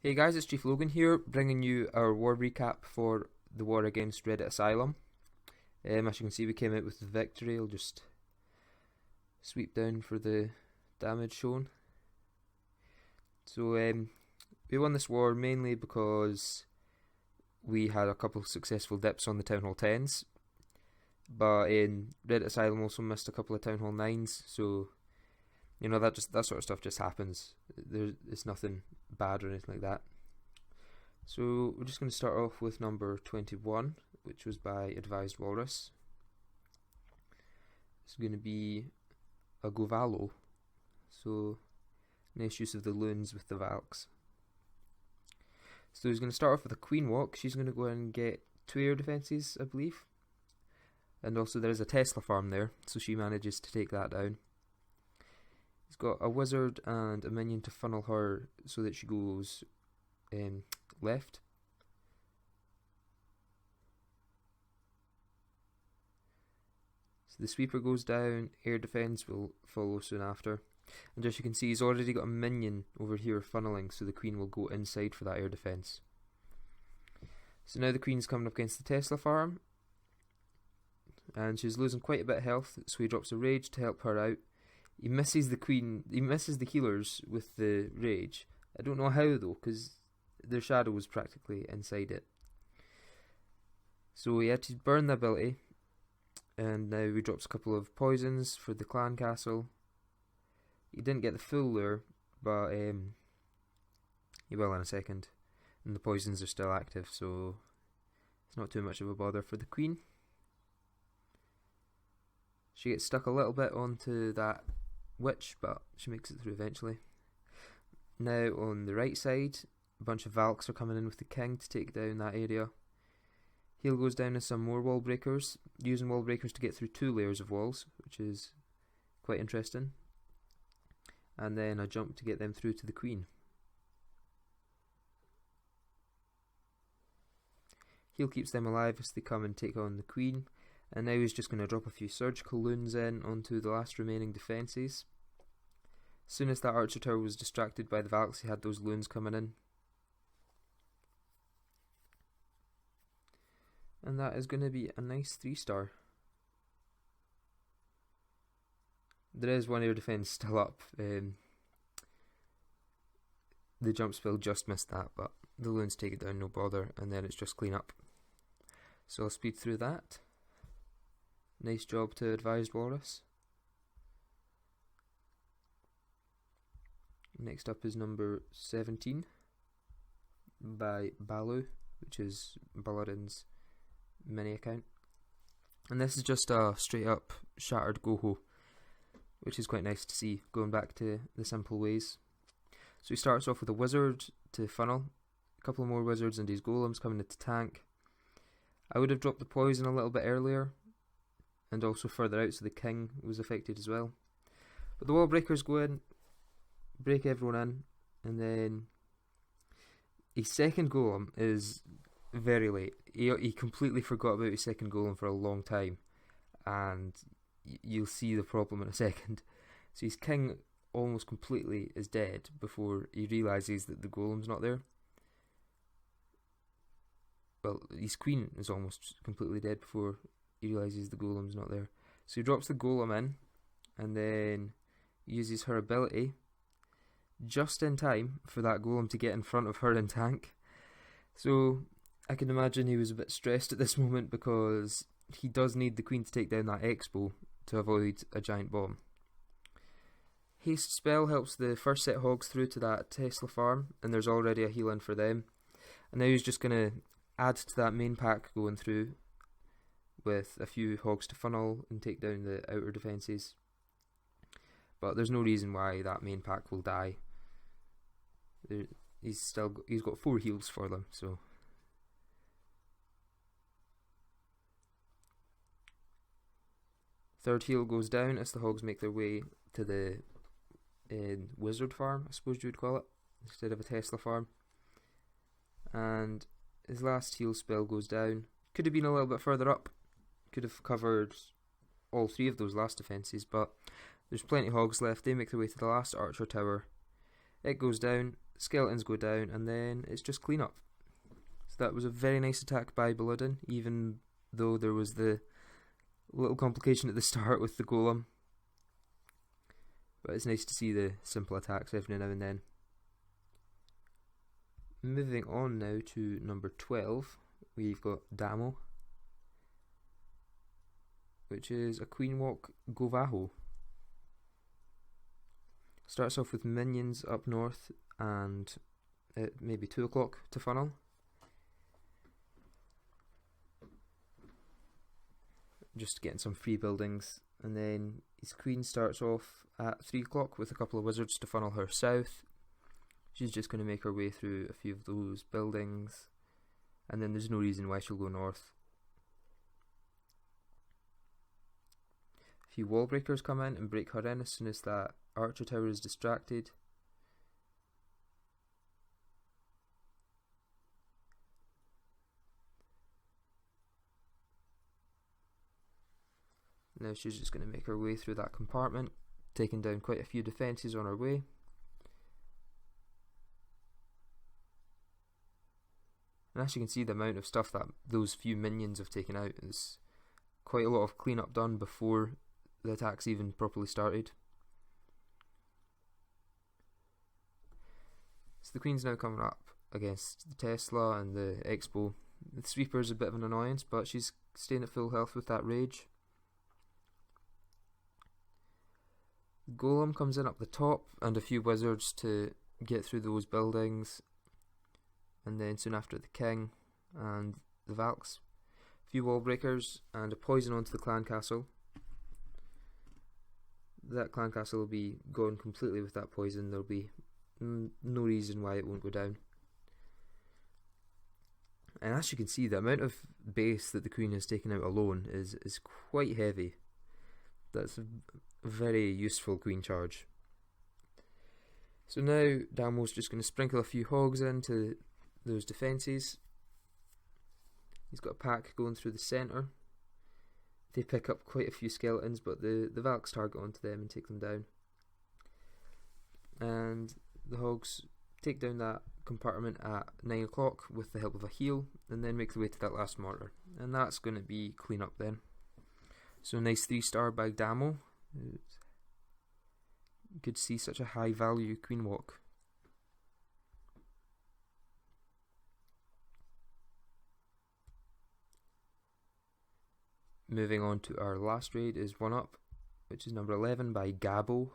Hey guys, it's Chief Logan here, bringing you our war recap for the war against Reddit Asylum. As you can see, we came out with the victory. I'll just sweep down for the damage shown. So we won this war mainly because we had a couple of successful dips on the Town Hall 10s, but Reddit Asylum also missed a couple of Town Hall 9s, so you know that sort of stuff just happens. It's nothing bad or anything like that. So we're just going to start off with number 21, which was by Advised Walrus. It's going to be a Govalo, so nice use of the loons with the Valks. So he's going to start off with a Queen Walk. She's going to go and get 2 air defences, I believe. And also there is a Tesla farm there, so she manages to take that down. He's got a wizard and a minion to funnel her so that she goes left. So the sweeper goes down, air defense will follow soon after. And as you can see, he's already got a minion over here funneling, so the queen will go inside for that air defense. So now the queen's coming up against the Tesla farm, and she's losing quite a bit of health, so he drops a rage to help her out. He misses the queen, he misses the healers with the rage. I don't know how though, because their shadow was practically inside it. So he had to burn the ability, and now he drops a couple of poisons for the clan castle. He didn't get the full lure, but he will in a second. And the poisons are still active, so it's not too much of a bother for the queen. She gets stuck a little bit onto that witch, but she makes it through eventually. Now on the right side, a bunch of Valks are coming in with the king to take down that area. Heal goes down as some more wall breakers, using wall breakers to get through 2 layers of walls, which is quite interesting. And then a jump to get them through to the queen. Heal keeps them alive as they come and take on the queen, and now he's just going to drop a few surgical loons in onto the last remaining defences. As soon as that archer tower was distracted by the Valks, he had those loons coming in. And that is going to be a nice 3-star. There is 1 air defense still up. The jump spell just missed that, but the loons take it down, no bother, and then it's just clean up. So I'll speed through that. Nice job to Advised Walrus. Next up is number 17 by Balu, which is Balladins Many account. And this is just a straight up shattered Goho, which is quite nice to see, going back to the simple ways. So he starts off with a wizard to funnel, a couple more wizards and his golems coming into tank. I would have dropped the poison a little bit earlier, and also further out so the king was affected as well. But the wall breakers go in, break everyone in, and then his second golem is very late. He completely forgot about his second golem for a long time, and you'll see the problem in a second. So his king almost completely is dead before he realises that the golem's not there. Well, his queen is almost completely dead before he realises the golem's not there. So he drops the golem in, and then uses her ability just in time for that golem to get in front of her in tank. So I can imagine he was a bit stressed at this moment, because he does need the queen to take down that expo to avoid a giant bomb. Haste spell helps the first set of hogs through to that Tesla farm, and there's already a heal in for them. And now he's just going to add to that main pack going through with a few hogs to funnel and take down the outer defences. But there's no reason why that main pack will die. He's got 4 heals for them, so. Third heal goes down as the hogs make their way to the wizard farm, I suppose you would call it, instead of a Tesla farm. And his last heal spell goes down. Could have been a little bit further up. Could have covered all 3 of those last defences, but there's plenty of hogs left. They make their way to the last archer tower. It goes down. skeletons go down, and then it's just clean up. So that was a very nice attack by Balladin, even though there was the little complication at the start with the golem. But it's nice to see the simple attacks every now and then. Moving on now to number 12, we've got Damo, which is a Queen Walk Govaho. Starts off with minions up north and at maybe 2 o'clock to funnel. Just getting some free buildings, and then his queen starts off at 3 o'clock with a couple of wizards to funnel her south. She's just going to make her way through a few of those buildings, and then there's no reason why she'll go north. A few wall breakers come in and break her in as soon as that archer tower is distracted. Now she's just going to make her way through that compartment, taking down quite a few defences on her way. And as you can see, the amount of stuff that those few minions have taken out is quite a lot of cleanup done before the attacks even properly started. So the queen's now coming up against the Tesla and the Expo. The sweeper's a bit of an annoyance, but she's staying at full health with that rage. The golem comes in up the top, and a few wizards to get through those buildings. And then soon after, the king and the Valks. A few wall breakers and a poison onto the clan castle. That clan castle will be gone completely with that poison. There'll be no reason why it won't go down. And as you can see, the amount of base that the queen has taken out alone is quite heavy. That's a very useful queen charge. So now Damo's just going to sprinkle a few hogs into those defences. He's got a pack going through the centre. They pick up quite a few skeletons, but the Valks target onto them and take them down. And the hogs take down that compartment at 9 o'clock with the help of a heal, and then make their way to that last mortar. And that's going to be clean up then. So nice 3-star by Damo. Good to see such a high value queen walk. Moving on to our last raid is 1 Up, which is number 11 by Gabo.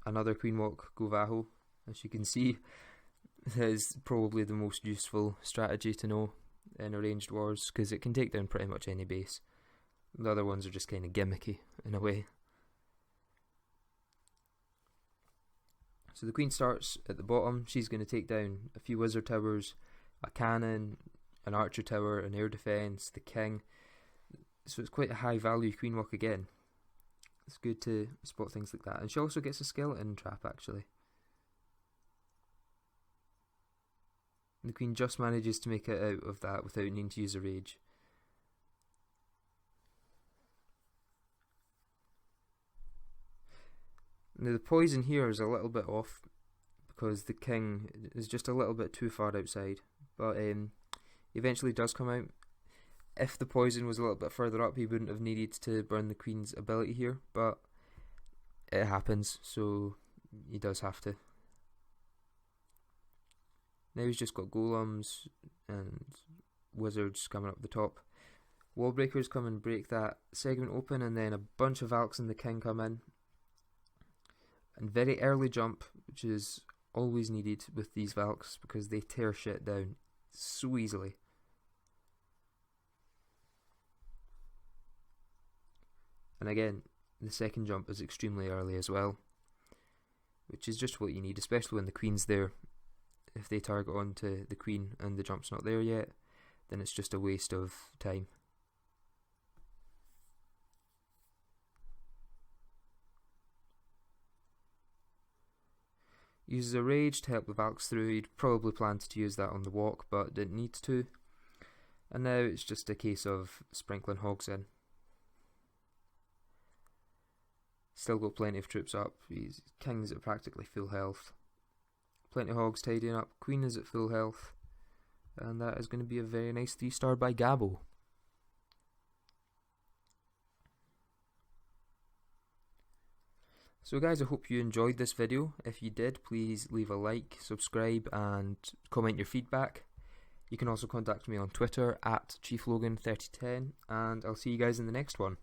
Another queen walk Govaho. As you can see, is probably the most useful strategy to know in arranged wars, because it can take down pretty much any base. The other ones are just kind of gimmicky in a way. So the queen starts at the bottom. She's going to take down a few wizard towers, a cannon, an archer tower, an air defence, the king. So it's quite a high value queen walk again. It's good to spot things like that. And she also gets a skeleton trap actually. The queen just manages to make it out of that without needing to use a rage. Now the poison here is a little bit off because the king is just a little bit too far outside, but eventually does come out. If the poison was a little bit further up, he wouldn't have needed to burn the queen's ability here, but it happens, so he does have to. Now he's just got golems and wizards coming up the top. Wall breakers come and break that segment open, and then a bunch of Valks and the king come in. And very early jump, which is always needed with these Valks because they tear shit down so easily. And again, the second jump is extremely early as well, which is just what you need, especially when the queen's there. If they target onto the queen and the jump's not there yet, then it's just a waste of time. Uses a rage to help the Valks through. He'd probably planned to use that on the walk, but didn't need to. And now it's just a case of sprinkling hogs in. Still got plenty of troops up. His king's at practically full health. Plenty of hogs tidying up. Queen is at full health. And that is going to be a very nice 3-star by Gabo. So guys, I hope you enjoyed this video. If you did, please leave a like, subscribe and comment your feedback. You can also contact me on Twitter at ChiefLogan3010, and I'll see you guys in the next one.